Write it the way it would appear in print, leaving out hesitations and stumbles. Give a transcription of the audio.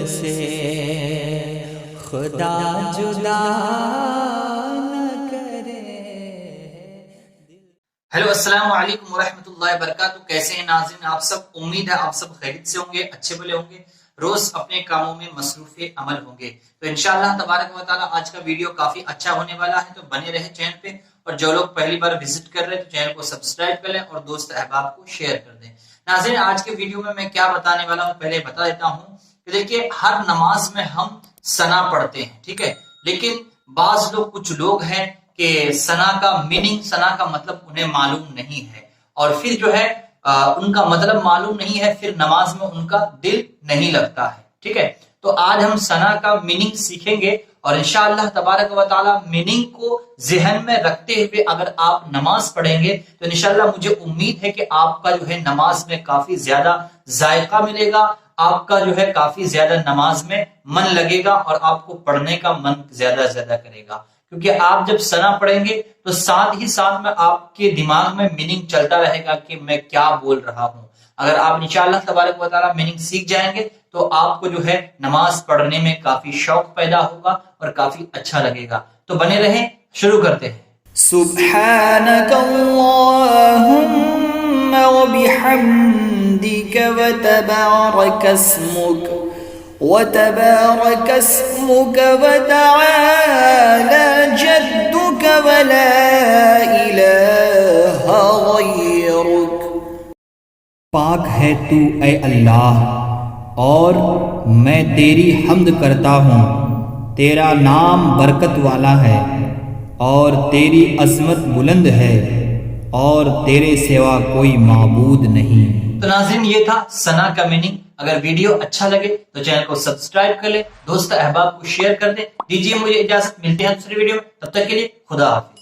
سے خدا جدا نہ کرے۔ ہیلو السلام علیکم ورحمۃ اللہ وبرکاتہ۔ کیسے ہیں ناظرین آپ سب؟ امید ہے آپ سب خیریت سے ہوں گے، اچھے بھلے ہوں گے، روز اپنے کاموں میں مصروف عمل ہوں گے۔ تو انشاءاللہ تبارک و تعالی آج کا ویڈیو کافی اچھا ہونے والا ہے، تو بنے رہے چینل پہ، اور جو لوگ پہلی بار وزٹ کر رہے ہیں تو چینل کو سبسکرائب کر لیں اور دوست احباب کو شیئر کر دیں۔ ناظرین آج کے ویڈیو میں کیا بتانے والا ہوں پہلے بتا دیتا ہوں کہ دیکھیے ہر نماز میں ہم ثنا پڑھتے ہیں، ٹھیک ہے، لیکن بعض لوگ کچھ لوگ ہیں کہ ثنا کا میننگ، ثنا کا مطلب انہیں معلوم نہیں ہے، اور پھر جو ہے ان کا مطلب معلوم نہیں ہے، پھر نماز میں ان کا دل نہیں لگتا ہے، ٹھیک ہے۔ تو آج ہم ثنا کا میننگ سیکھیں گے، اور انشاءاللہ تبارک و تعالی میننگ کو ذہن میں رکھتے ہوئے اگر آپ نماز پڑھیں گے تو انشاءاللہ مجھے امید ہے کہ آپ کا جو ہے نماز میں کافی زیادہ ذائقہ ملے گا، آپ کا جو ہے کافی زیادہ نماز میں من لگے گا، اور آپ کو پڑھنے کا من زیادہ کرے گا، کیونکہ آپ جب ثنا پڑھیں گے تو ساتھ ہی ساتھ میں آپ کے دماغ میں میننگ چلتا رہے گا کہ میں کیا بول رہا ہوں۔ اگر آپ انشاءاللہ تبارک و تعالی میننگ سیکھ جائیں گے تو آپ کو جو ہے نماز پڑھنے میں کافی شوق پیدا ہوگا اور کافی اچھا لگے گا۔ تو بنے رہیں، شروع کرتے ہیں۔ سبحانك اللهم وبحمدك وتبارك اسمك وتعالى جدك ولا إله غيرك۔ پاک ہے تو اے اللہ، اور میں تیری حمد کرتا ہوں، تیرا نام برکت والا ہے، اور تیری عظمت بلند ہے، اور تیرے سوا کوئی معبود نہیں۔ تو ناظرین یہ تھا ثنا کا میننگ۔ اگر ویڈیو اچھا لگے تو چینل کو سبسکرائب کر لیں، دوست احباب کو شیئر کر دیں۔ دیجیے مجھے اجازت، ملتے ہیں دوسری ویڈیو میں، تب تک کے لیے خدا حافظ۔